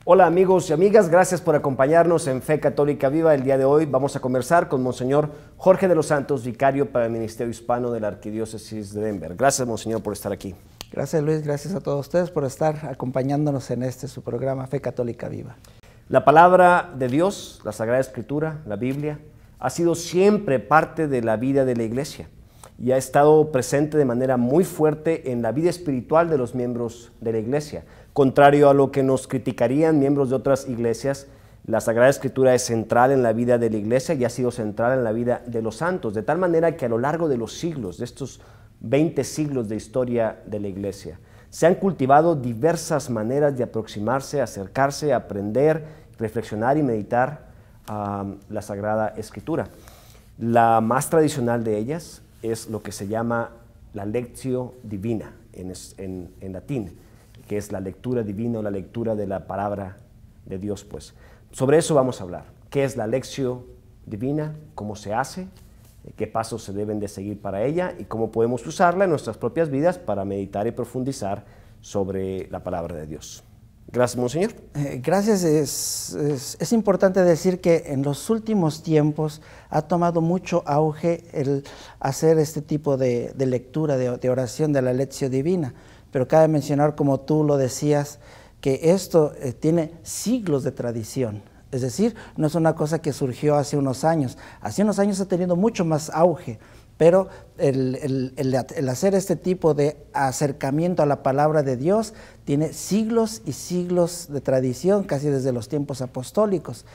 Hola amigos y amigas, gracias por acompañarnos en Fe Católica Viva. El día de hoy vamos a conversar con Monseñor Jorge de los Santos, vicario para el Ministerio Hispano de la Arquidiócesis de Denver. Gracias, Monseñor, por estar aquí. Gracias, Luis. Gracias a todos ustedes por estar acompañándonos en su programa Fe Católica Viva. La palabra de Dios, la Sagrada Escritura, la Biblia, ha sido siempre parte de la vida de la Iglesia y ha estado presente de manera muy fuerte en la vida espiritual de los miembros de la Iglesia. Contrario a lo que nos criticarían miembros de otras iglesias, la Sagrada Escritura es central en la vida de la Iglesia y ha sido central en la vida de los santos, de tal manera que a lo largo de los siglos, de estos 20 siglos de historia de la Iglesia, se han cultivado diversas maneras de aproximarse, acercarse, aprender, reflexionar y meditar a la Sagrada Escritura. La más tradicional de ellas es lo que se llama la Lectio Divina en latín, que es la lectura divina o la lectura de la palabra de Dios, pues. Sobre eso vamos a hablar. ¿Qué es la Lectio Divina? ¿Cómo se hace? ¿Qué pasos se deben de seguir para ella? ¿Y cómo podemos usarla en nuestras propias vidas para meditar y profundizar sobre la palabra de Dios? Gracias, Monseñor. Gracias. Es importante decir que en los últimos tiempos ha tomado mucho auge el hacer este tipo de lectura, de oración de la Lectio Divina. Pero cabe mencionar, como tú lo decías, que esto tiene siglos de tradición. Es decir, no es una cosa que surgió hace unos años. Hace unos años ha tenido mucho más auge, pero el hacer este tipo de acercamiento a la palabra de Dios tiene siglos y siglos de tradición, casi desde los tiempos apostólicos.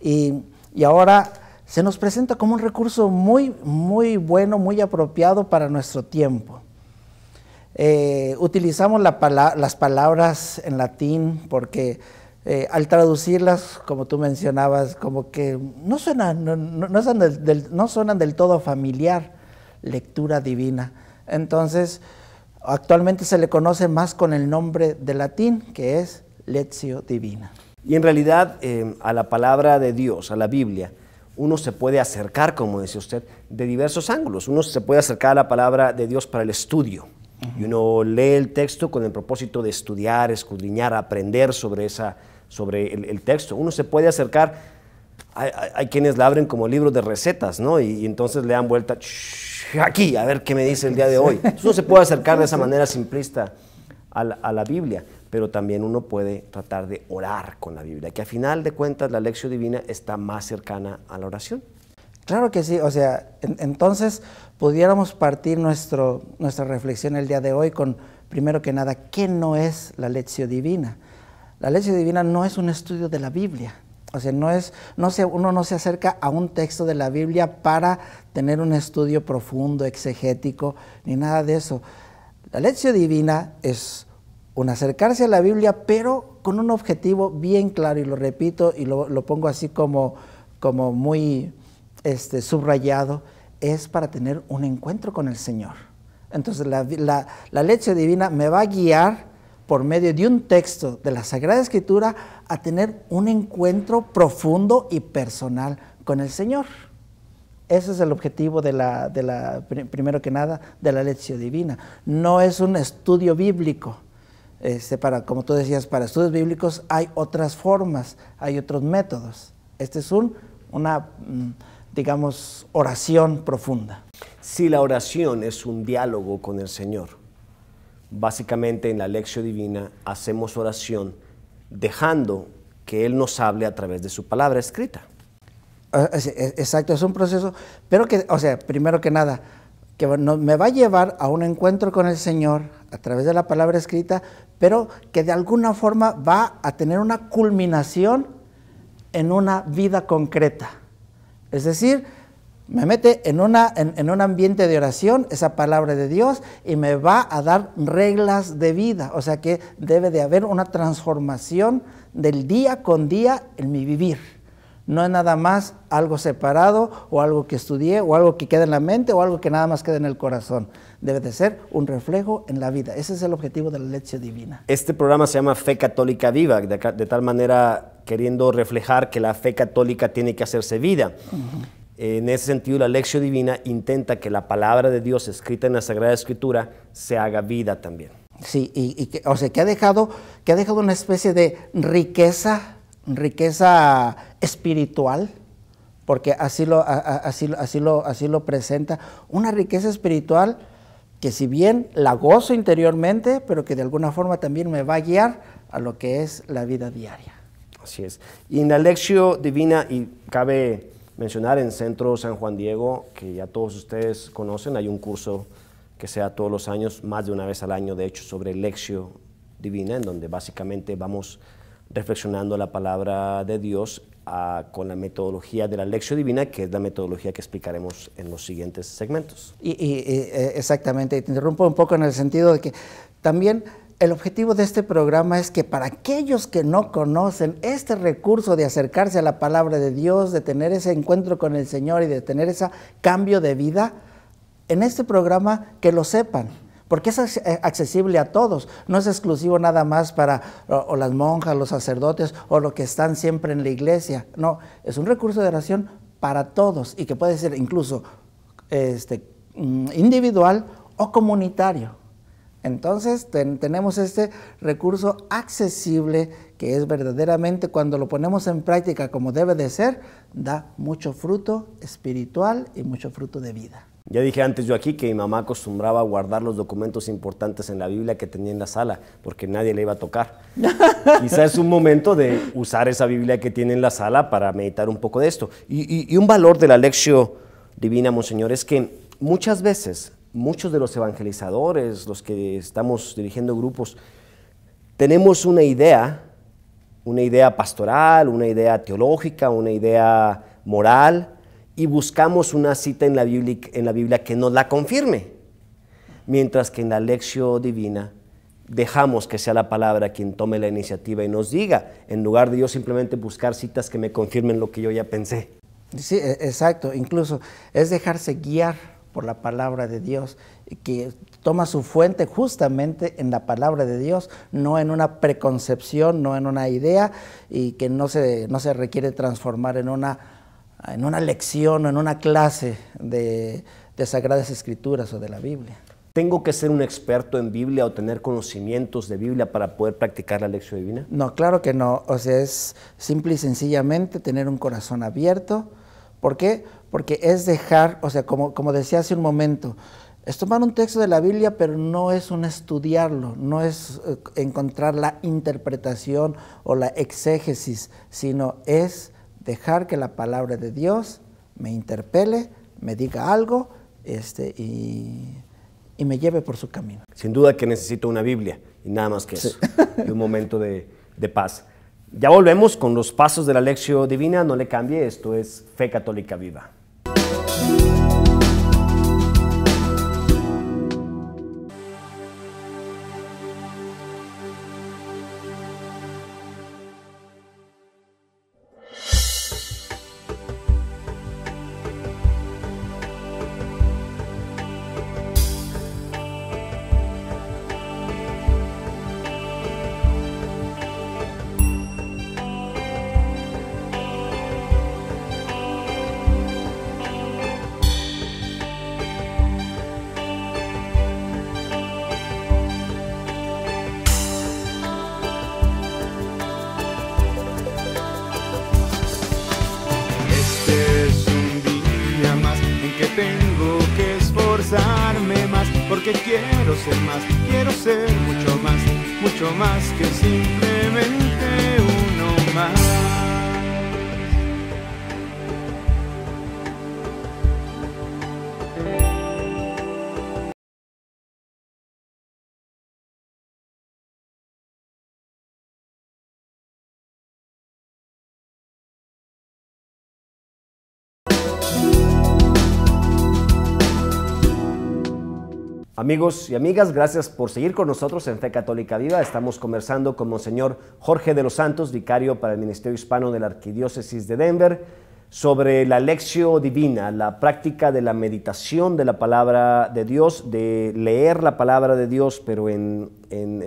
Y ahora se nos presenta como un recurso muy, muy bueno, muy apropiado para nuestro tiempo. Utilizamos las palabras en latín porque al traducirlas, como tú mencionabas, como que no suenan del todo familiar, lectura divina. Entonces, actualmente se le conoce más con el nombre de latín, que es Lectio Divina. Y en realidad a la palabra de Dios, a la Biblia, uno se puede acercar, como decía usted, de diversos ángulos. Uno se puede acercar a la palabra de Dios para el estudio. Y uno lee el texto con el propósito de estudiar, escudriñar, aprender sobre el texto. Uno se puede acercar, hay quienes la abren como libros de recetas, ¿no? Y entonces le dan vuelta, aquí, a ver qué me dice el día de hoy. Entonces uno se puede acercar de esa manera simplista a la Biblia, pero también uno puede tratar de orar con la Biblia, que a final de cuentas la Lectio Divina está más cercana a la oración. Claro que sí, o sea, entonces pudiéramos partir nuestra reflexión el día de hoy con, primero que nada, ¿qué no es la Lectio Divina? La Lectio Divina no es un estudio de la Biblia, o sea, uno no se acerca a un texto de la Biblia para tener un estudio profundo, exegético, ni nada de eso. La Lectio Divina es un acercarse a la Biblia, pero con un objetivo bien claro, y lo repito, y lo pongo así como muy subrayado, es para tener un encuentro con el Señor. Entonces la Lectio Divina me va a guiar por medio de un texto de la Sagrada Escritura a tener un encuentro profundo y personal con el Señor. Ese es el objetivo primero que nada, de la Lectio Divina. No es un estudio bíblico. Como tú decías, para estudios bíblicos hay otras formas, hay otros métodos. Este es una digamos, oración profunda. Si la oración es un diálogo con el Señor, básicamente en la Lectio Divina hacemos oración dejando que Él nos hable a través de su palabra escrita. Exacto, es un proceso, pero que, o sea, primero que nada, que me va a llevar a un encuentro con el Señor a través de la palabra escrita, pero que de alguna forma va a tener una culminación en una vida concreta. Es decir, me mete en un ambiente de oración, esa palabra de Dios, y me va a dar reglas de vida. O sea que debe de haber una transformación del día con día en mi vivir. No es nada más algo separado, o algo que estudié, o algo que queda en la mente, o algo que nada más queda en el corazón. Debe de ser un reflejo en la vida. Ese es el objetivo de la Lectio Divina. Este programa se llama Fe Católica Viva, de tal manera queriendo reflejar que la fe católica tiene que hacerse vida. En ese sentido, la Lectio Divina intenta que la palabra de Dios escrita en la Sagrada Escritura se haga vida también. Sí, o sea, que ha dejado una especie de riqueza espiritual, porque así lo presenta, una riqueza espiritual que si bien la gozo interiormente, pero que de alguna forma también me va a guiar a lo que es la vida diaria. Así es. Y en la Lección Divina, y cabe mencionar en Centro San Juan Diego, que ya todos ustedes conocen, hay un curso que se da todos los años, más de una vez al año, de hecho, sobre Lección Divina, en donde básicamente vamos reflexionando la palabra de Dios con la metodología de la Lección Divina, que es la metodología que explicaremos en los siguientes segmentos. Exactamente, te interrumpo un poco en el sentido de que también el objetivo de este programa es que para aquellos que no conocen este recurso de acercarse a la palabra de Dios, de tener ese encuentro con el Señor y de tener ese cambio de vida, en este programa que lo sepan, porque es accesible a todos, no es exclusivo nada más para o las monjas, los sacerdotes o los que están siempre en la iglesia, no, es un recurso de oración para todos y que puede ser incluso individual o comunitario. Entonces tenemos este recurso accesible que es verdaderamente, cuando lo ponemos en práctica como debe de ser, da mucho fruto espiritual y mucho fruto de vida. Ya dije antes yo aquí que mi mamá acostumbraba a guardar los documentos importantes en la Biblia que tenía en la sala, porque nadie le iba a tocar. Quizás es un momento de usar esa Biblia que tiene en la sala para meditar un poco de esto. Y un valor de la Lección Divina, Monseñor, es que muchas veces, muchos de los evangelizadores, los que estamos dirigiendo grupos, tenemos una idea pastoral, una idea teológica, una idea moral, y buscamos una cita en la Biblia que nos la confirme, mientras que en la Lección Divina dejamos que sea la palabra quien tome la iniciativa y nos diga, en lugar de yo simplemente buscar citas que me confirmen lo que yo ya pensé. Sí, exacto, incluso es dejarse guiar por la palabra de Dios, que toma su fuente justamente en la palabra de Dios, no en una preconcepción, no en una idea, y que no se requiere transformar en una lección o en una clase de Sagradas Escrituras o de la Biblia. ¿Tengo que ser un experto en Biblia o tener conocimientos de Biblia para poder practicar la Lección Divina? No, claro que no. O sea, es simple y sencillamente tener un corazón abierto. ¿Por qué? Porque es dejar, o sea, como decía hace un momento, es tomar un texto de la Biblia, pero no es un estudiarlo, no es encontrar la interpretación o la exégesis, sino es dejar que la palabra de Dios me interpele, me diga algo y me lleve por su camino. Sin duda que necesito una Biblia y nada más que eso, sí. Y un momento de paz. Ya volvemos con los pasos de la Lección Divina, no le cambie, esto es Fe Católica Viva. Porque quiero ser mucho más que simplemente uno más. Amigos y amigas, gracias por seguir con nosotros en Fe Católica Viva. Estamos conversando con Monseñor Jorge de los Santos, vicario para el Ministerio Hispano de la Arquidiócesis de Denver, sobre la Lección Divina, la práctica de la meditación de la palabra de Dios, de leer la palabra de Dios, pero en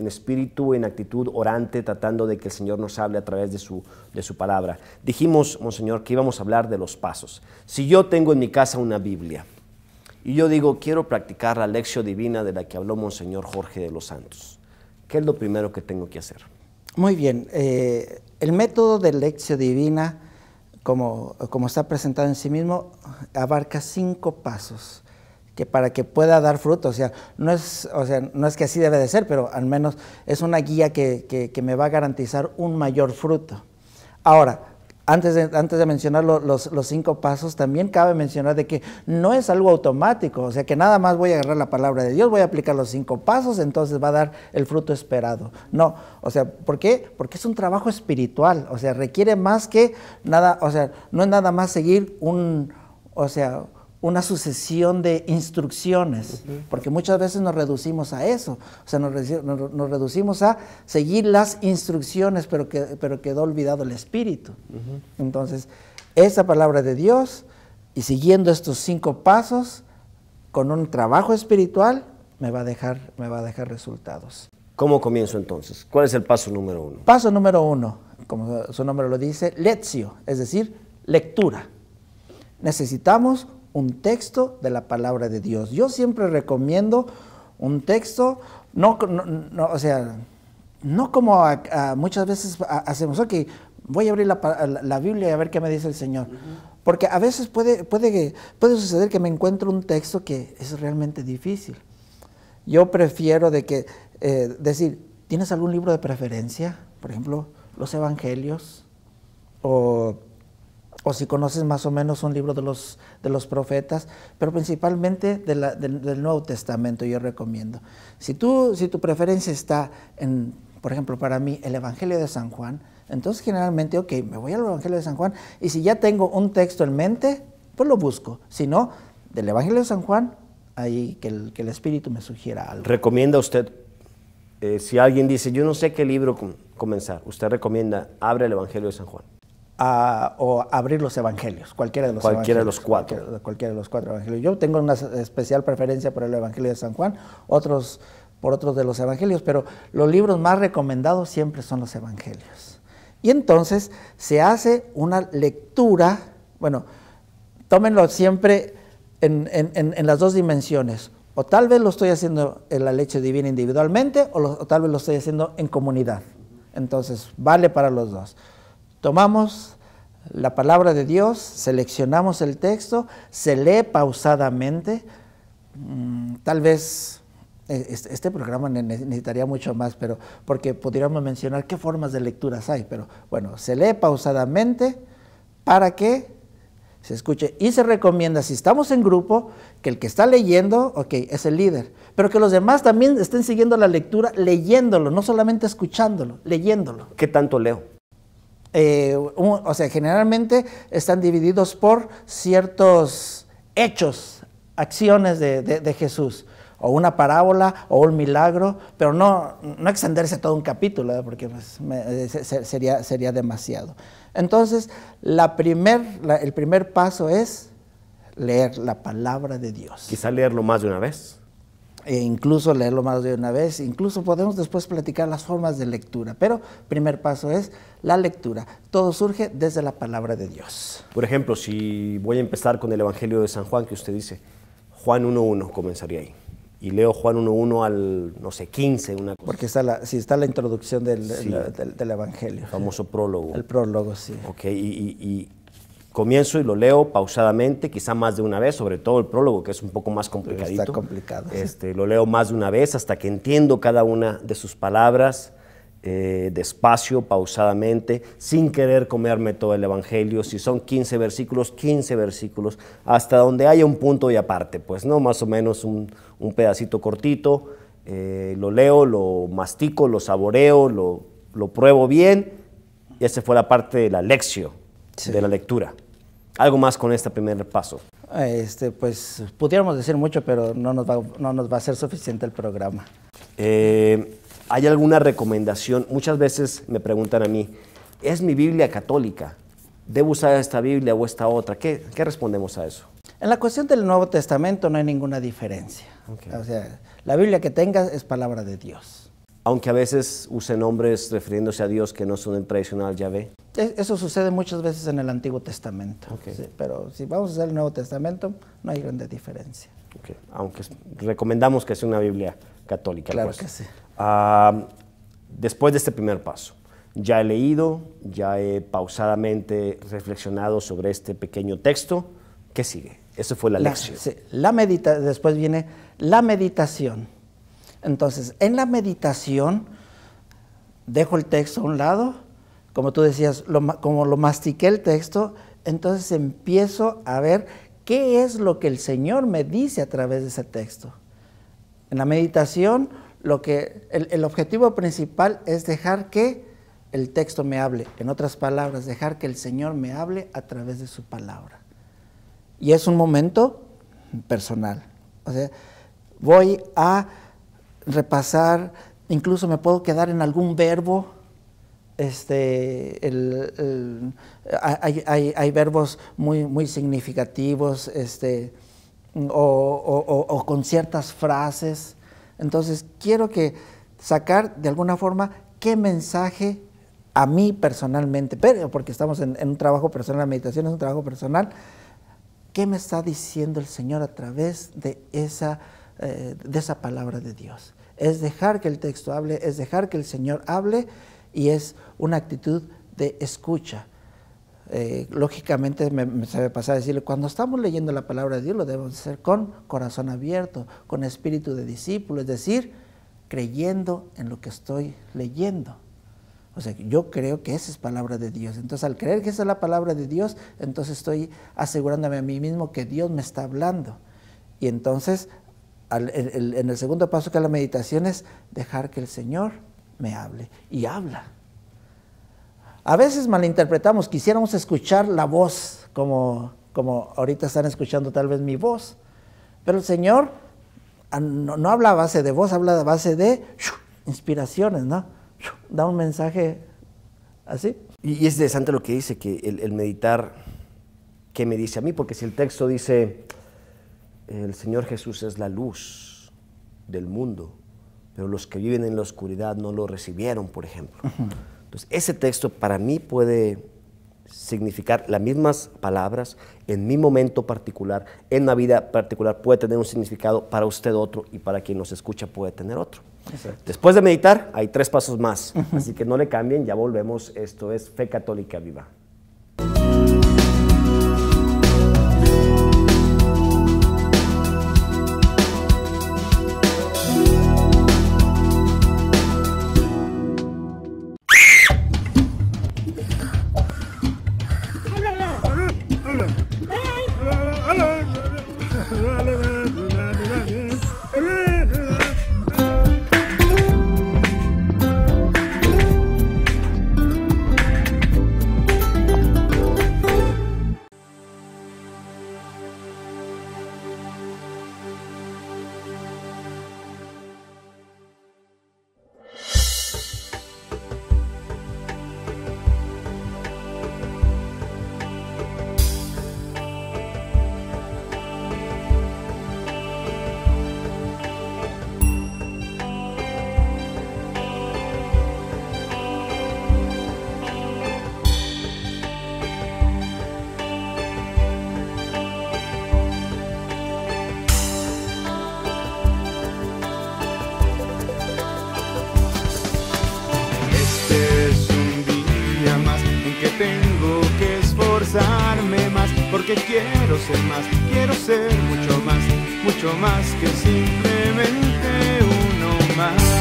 espíritu, en actitud orante, tratando de que el Señor nos hable a través de su palabra. Dijimos, Monseñor, que íbamos a hablar de los pasos. Si yo tengo en mi casa una Biblia, y yo digo, quiero practicar la Lección Divina de la que habló Monseñor Jorge de los Santos, ¿qué es lo primero que tengo que hacer? Muy bien. El método de Lectio Divina, como está presentado en sí mismo, abarca 5 pasos que para que pueda dar fruto, no es que así debe de ser, pero al menos es una guía que me va a garantizar un mayor fruto. Ahora, antes de mencionar los 5 pasos, también cabe mencionar de que no es algo automático, que nada más voy a agarrar la palabra de Dios, voy a aplicar los 5 pasos, entonces va a dar el fruto esperado. No, ¿por qué? Porque es un trabajo espiritual, requiere más que nada, no es nada más seguir una sucesión de instrucciones, porque muchas veces nos reducimos a eso, nos reducimos a seguir las instrucciones, pero quedó olvidado el espíritu. Entonces, esa palabra de Dios, y siguiendo estos 5 pasos, con un trabajo espiritual, me va a dejar resultados. ¿Cómo comienzo entonces? ¿Cuál es el paso número 1? Paso número 1, como su nombre lo dice, lectio, es decir, lectura. Necesitamos un texto de la palabra de Dios. Yo siempre recomiendo un texto, no como muchas veces hacemos, ok, voy a abrir la Biblia y a ver qué me dice el Señor. Porque a veces puede suceder que me encuentre un texto que es realmente difícil. Yo prefiero decir, ¿tienes algún libro de preferencia? Por ejemplo, los Evangelios, o si conoces más o menos un libro de los profetas, pero principalmente del Nuevo Testamento yo recomiendo. Si tu preferencia está en, por ejemplo, para mí, el Evangelio de San Juan, entonces generalmente, ok, me voy al Evangelio de San Juan, y si ya tengo un texto en mente, pues lo busco. Si no, del Evangelio de San Juan, ahí que el Espíritu me sugiera algo. ¿Recomienda usted, si alguien dice, yo no sé qué libro comenzar, usted recomienda, abre el Evangelio de San Juan? O abrir los evangelios, cualquiera de los 4. Cualquiera de los 4 evangelios. Yo tengo una especial preferencia por el Evangelio de San Juan, otros por otros de los evangelios, pero los libros más recomendados siempre son los evangelios. Y entonces se hace una lectura, bueno, tómenlo siempre en las 2 dimensiones. O tal vez lo estoy haciendo en la Lectio Divina individualmente, o tal vez lo estoy haciendo en comunidad. Entonces, vale para los 2. Tomamos la palabra de Dios, seleccionamos el texto, se lee pausadamente. Tal vez este programa necesitaría mucho más, pero porque podríamos mencionar qué formas de lecturas hay, pero bueno, se lee pausadamente para que se escuche. Y se recomienda, si estamos en grupo, que el que está leyendo, ok, es el líder, pero que los demás también estén siguiendo la lectura leyéndolo, no solamente escuchándolo, leyéndolo. ¿Qué tanto leo? Generalmente están divididos por ciertos hechos, acciones de Jesús, o una parábola, o un milagro, pero no extenderse todo un capítulo, ¿verdad? Porque pues, sería demasiado. Entonces, el primer paso es leer la palabra de Dios. Quizá leerlo más de una vez. Incluso leerlo más de una vez, incluso podemos después platicar las formas de lectura, pero primer paso es la lectura. Todo surge desde la palabra de Dios. Por ejemplo, si voy a empezar con el Evangelio de San Juan, que usted dice, Juan 1.1, comenzaría ahí. Y leo Juan 1.1 al, no sé, 15, una cosa. Porque está la introducción del Evangelio. El famoso prólogo. El prólogo, sí. Ok, y comienzo y lo leo pausadamente, quizá más de una vez, sobre todo el prólogo, que es un poco más complicadito. Está complicado. Lo leo más de una vez hasta que entiendo cada una de sus palabras, despacio, pausadamente, sin querer comerme todo el Evangelio. Si son 15 versículos, hasta donde haya un punto y aparte, pues no, más o menos un pedacito cortito, lo leo, lo mastico, lo saboreo, lo pruebo bien, y esa fue la parte de la lección, sí, de la lectura. Algo más con este primer paso. Pues pudiéramos decir mucho, pero no nos va a ser suficiente el programa. ¿Hay alguna recomendación? Muchas veces me preguntan a mí, ¿es mi Biblia católica? ¿Debo usar esta Biblia o esta otra? ¿Qué respondemos a eso? En la cuestión del Nuevo Testamento no hay ninguna diferencia. Okay. O sea, la Biblia que tengas es palabra de Dios. Aunque a veces use nombres refiriéndose a Dios que no son el tradicional Yahvé. Eso sucede muchas veces en el Antiguo Testamento. Okay. Sí, pero si vamos a usar el Nuevo Testamento, no hay grande diferencia. Okay. Aunque recomendamos que sea una Biblia católica. Claro pues. que sí. Después de este primer paso, ya he leído, ya he pausadamente reflexionado sobre este pequeño texto. ¿Qué sigue? Eso fue la lección. Sí, después viene la meditación. Entonces, en la meditación, dejo el texto a un lado, como tú decías, como lo mastiqué el texto, entonces empiezo a ver qué es lo que el Señor me dice a través de ese texto. En la meditación, el objetivo principal es dejar que el texto me hable. En otras palabras, dejar que el Señor me hable a través de su palabra. Y es un momento personal. O sea, voy a repasar, incluso me puedo quedar en algún verbo. Hay verbos muy significativos, o con ciertas frases. Entonces, quiero sacar de alguna forma qué mensaje a mí personalmente, pero porque estamos en un trabajo personal, la meditación es un trabajo personal, ¿qué me está diciendo el Señor a través de esa palabra de Dios? Es dejar que el texto hable, es dejar que el Señor hable, y es una actitud de escucha. Lógicamente se me pasa a decirle, cuando estamos leyendo la palabra de Dios lo debemos hacer con corazón abierto, con espíritu de discípulo, es decir, creyendo en lo que estoy leyendo. O sea, yo creo que esa es palabra de Dios. Entonces, al creer que esa es la palabra de Dios, entonces estoy asegurándome a mí mismo que Dios me está hablando. Y entonces, en el segundo paso, que es la meditación, es dejar que el Señor me hable, y habla. A veces malinterpretamos, quisiéramos escuchar la voz, como ahorita están escuchando tal vez mi voz, pero el Señor no habla a base de voz, habla a base de inspiraciones, ¿no? Da un mensaje así. Y es interesante lo que dice, que el meditar, ¿qué me dice a mí? Porque si el texto dice, el Señor Jesús es la luz del mundo, pero los que viven en la oscuridad no lo recibieron, por ejemplo. Entonces, ese texto para mí puede significar las mismas palabras en mi momento particular, en una vida particular, puede tener un significado, para usted otro, y para quien nos escucha puede tener otro. Exacto. Después de meditar, hay 3 pasos más, así que no le cambien, ya volvemos. Esto es Fe Católica Viva. Porque quiero ser más, quiero ser mucho más que simplemente uno más.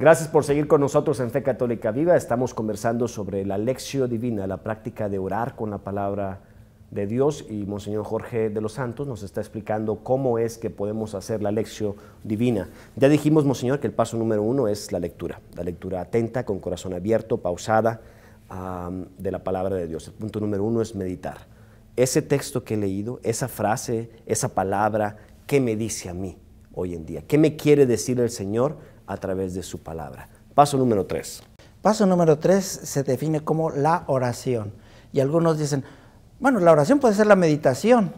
Gracias por seguir con nosotros en Fe Católica Viva. Estamos conversando sobre la Lectio Divina, la práctica de orar con la palabra de Dios, y Monseñor Jorge de los Santos nos está explicando cómo es que podemos hacer la Lectio Divina. Ya dijimos, Monseñor, que el paso número 1 es la lectura atenta, con corazón abierto, pausada, de la palabra de Dios. El punto número 1 es meditar. Ese texto que he leído, esa frase, esa palabra, ¿qué me dice a mí hoy en día? ¿Qué me quiere decir el Señor a través de su palabra. Paso número 3. Paso número 3 se define como la oración. Y algunos dicen, bueno, la oración puede ser la meditación.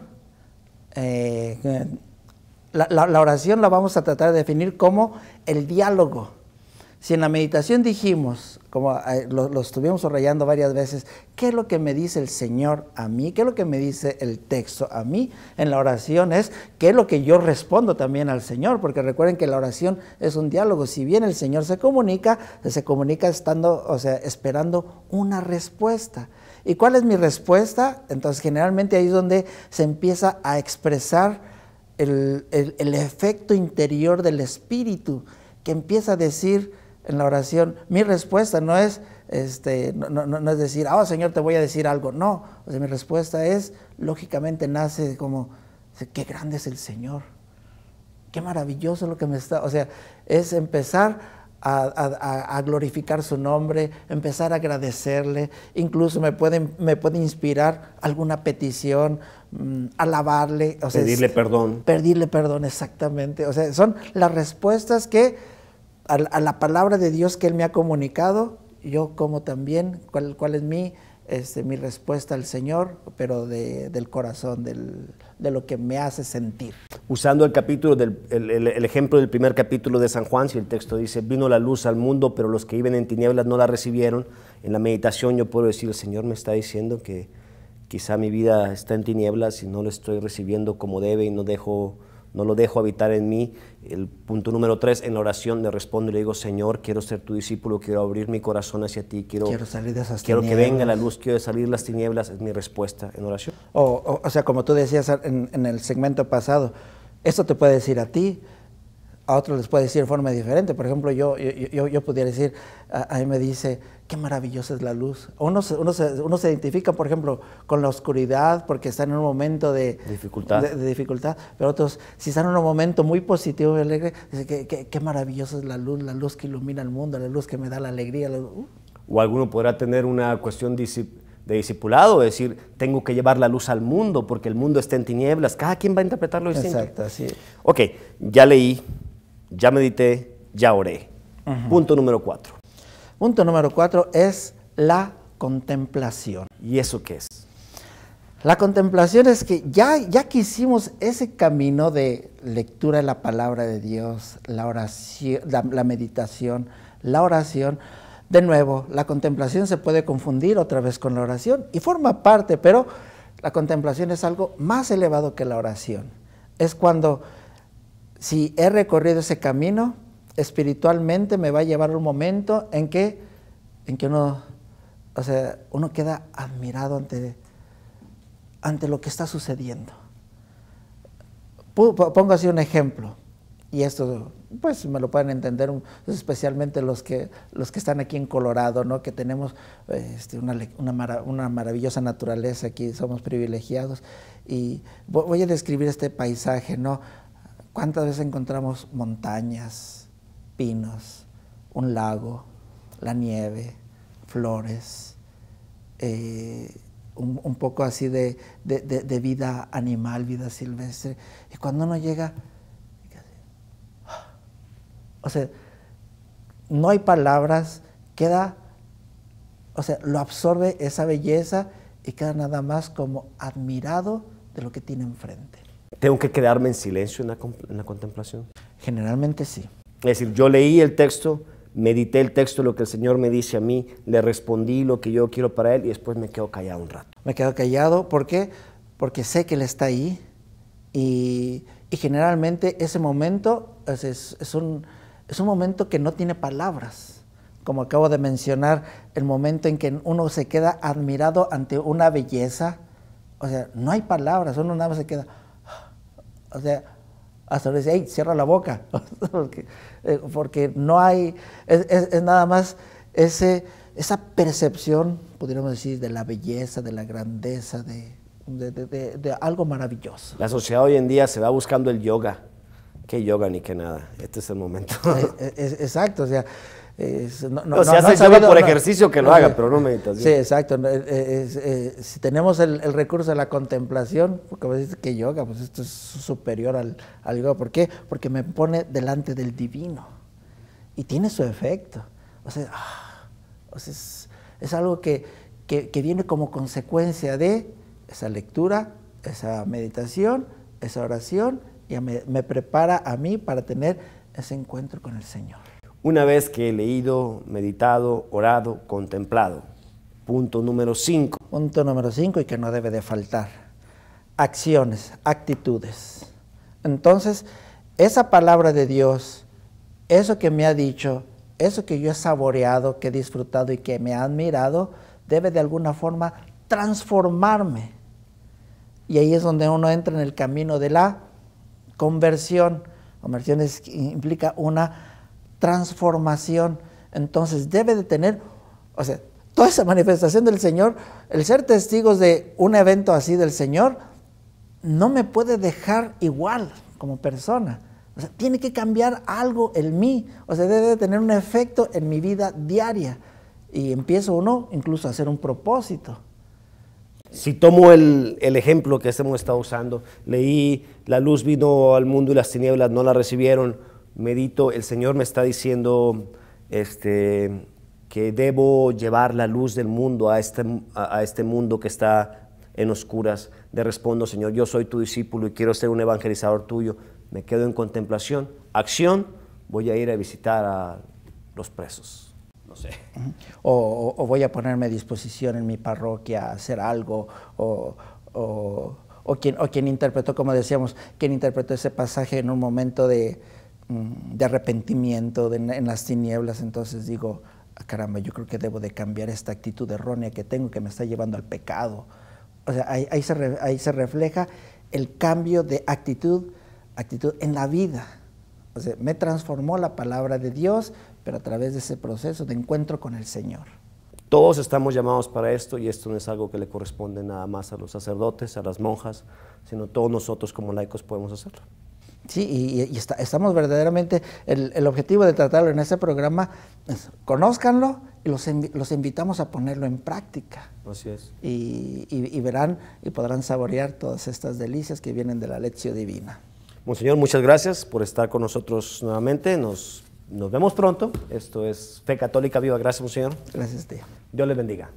La oración la vamos a tratar de definir como el diálogo. Si en la meditación dijimos, como lo estuvimos subrayando varias veces, ¿qué es lo que me dice el Señor a mí? ¿Qué es lo que me dice el texto a mí? En la oración es, ¿qué es lo que yo respondo también al Señor? Porque recuerden que la oración es un diálogo. Si bien el Señor se comunica estando, esperando una respuesta. ¿Y cuál es mi respuesta? Entonces, generalmente ahí es donde se empieza a expresar el efecto interior del Espíritu, que empieza a decir en la oración, mi respuesta no es, no es decir, Señor, te voy a decir algo. No, mi respuesta es, lógicamente nace como, qué grande es el Señor, qué maravilloso lo que me está, es empezar a glorificar su nombre, empezar a agradecerle, incluso me puede inspirar alguna petición, alabarle. Pedirle perdón. Pedirle perdón, exactamente. Son las respuestas que a la palabra de Dios que Él me ha comunicado, yo como también, cuál es mi respuesta al Señor, pero del corazón, de lo que me hace sentir. Usando el capítulo el ejemplo del primer capítulo de San Juan, si el texto dice, vino la luz al mundo, pero los que viven en tinieblas no la recibieron, en la meditación yo puedo decir, el Señor me está diciendo que quizá mi vida está en tinieblas y no lo estoy recibiendo como debe y no lo dejo habitar en mí. El punto número 3, en la oración le respondo y le digo, Señor, quiero ser tu discípulo, quiero abrir mi corazón hacia ti, quiero salir de esas tinieblas. Quiero que venga la luz, quiero salir las tinieblas, es mi respuesta en oración. Como tú decías en el segmento pasado, esto te puede decir a ti, a otros les puede decir de forma diferente. Por ejemplo, yo pudiera decir, a mí me dice, qué maravillosa es la luz. Uno se identifica, por ejemplo, con la oscuridad porque están en un momento de dificultad, pero otros, si están en un momento muy positivo y alegre, dicen, qué maravillosa es la luz que ilumina el mundo, la luz que me da la alegría. O alguno podrá tener una cuestión de discipulado, decir, tengo que llevar la luz al mundo porque el mundo está en tinieblas. Cada quien va a interpretarlo distinto. Exacto, así. Ok, ya leí, ya medité, ya oré. Punto número 4. Punto número 4 es la contemplación. ¿Y eso qué es? La contemplación es que ya que hicimos ese camino de lectura de la palabra de Dios, la oración, la meditación, la oración, de nuevo, la contemplación se puede confundir otra vez con la oración y forma parte, pero la contemplación es algo más elevado que la oración. Es cuando, si he recorrido ese camino, espiritualmente me va a llevar un momento en que uno queda admirado ante lo que está sucediendo. Pongo así un ejemplo, y esto pues me lo pueden entender especialmente los que están aquí en Colorado, ¿no? Que tenemos una maravillosa naturaleza aquí, somos privilegiados, y voy a describir este paisaje, ¿no? ¿Cuántas veces encontramos montañas, pinos, un lago, la nieve, flores, un poco así de vida animal, vida silvestre? Y cuando uno llega, no hay palabras, lo absorbe esa belleza y queda nada más como admirado de lo que tiene enfrente. ¿Tengo que quedarme en silencio en la contemplación? Generalmente sí. Es decir, yo leí el texto, medité el texto, lo que el Señor me dice a mí, le respondí lo que yo quiero para Él y después me quedo callado un rato. Me quedo callado, ¿por qué? Porque sé que Él está ahí y generalmente ese momento es un momento que no tiene palabras. Como acabo de mencionar, el momento en que uno se queda admirado ante una belleza, no hay palabras, uno nada más se queda, hasta le dice, hey, cierra la boca, porque no hay, es nada más esa percepción, podríamos decir, de la belleza, de la grandeza, de algo maravilloso. La sociedad hoy en día se va buscando el yoga. ¿Qué yoga ni qué nada? Este es el momento. Exacto, no se hace yoga por ejercicio que lo haga, pero no meditación. Sí, exacto. Si tenemos el recurso de la contemplación, porque a veces que yoga, pues esto es superior al yoga. ¿Por qué? Porque me pone delante del divino. y tiene su efecto. O sea, es algo que viene como consecuencia de esa lectura, esa meditación, esa oración, y me prepara a mí para tener ese encuentro con el Señor. Una vez que he leído, meditado, orado, contemplado. Punto número 5. Punto número 5, y que no debe de faltar. Acciones, actitudes. Entonces, esa palabra de Dios, eso que me ha dicho, eso que yo he saboreado, que he disfrutado y que me ha admirado, debe de alguna forma transformarme. Y ahí es donde uno entra en el camino de la conversión. Conversión implica una transformación. Entonces debe de tener, o sea, toda esa manifestación del Señor, el ser testigos de un evento así del Señor, no me puede dejar igual como persona. O sea, tiene que cambiar algo en mí. O sea, debe de tener un efecto en mi vida diaria. Y empiezo uno incluso a hacer un propósito. Si tomo el ejemplo que hemos estado usando, leí, la luz vino al mundo y las tinieblas no la recibieron, medito, el Señor me está diciendo que debo llevar la luz del mundo a este mundo que está en oscuras. Le respondo, Señor, yo soy tu discípulo y quiero ser un evangelizador tuyo. Me quedo en contemplación. Acción, voy a ir a visitar a los presos. No sé. O voy a ponerme a disposición en mi parroquia a hacer algo, o quien interpretó, como decíamos, quien interpretó ese pasaje en un momento de arrepentimiento en las tinieblas. Entonces digo, caramba, yo creo que debo de cambiar esta actitud errónea que tengo, que me está llevando al pecado. O sea, ahí se refleja el cambio de actitud en la vida. O sea, me transformó la palabra de Dios, pero a través de ese proceso de encuentro con el Señor. Todos estamos llamados para esto, y esto no es algo que le corresponde nada más a los sacerdotes, a las monjas, sino todos nosotros como laicos podemos hacerlo. Sí, y estamos verdaderamente, el objetivo de tratarlo en este programa es conózcanlo y los invitamos a ponerlo en práctica. Así es. Y verán y podrán saborear todas estas delicias que vienen de la Lectio Divina. Monseñor, muchas gracias por estar con nosotros nuevamente. Nos vemos pronto. Esto es Fe Católica Viva. Gracias, Monseñor. Gracias, tío. Dios les bendiga.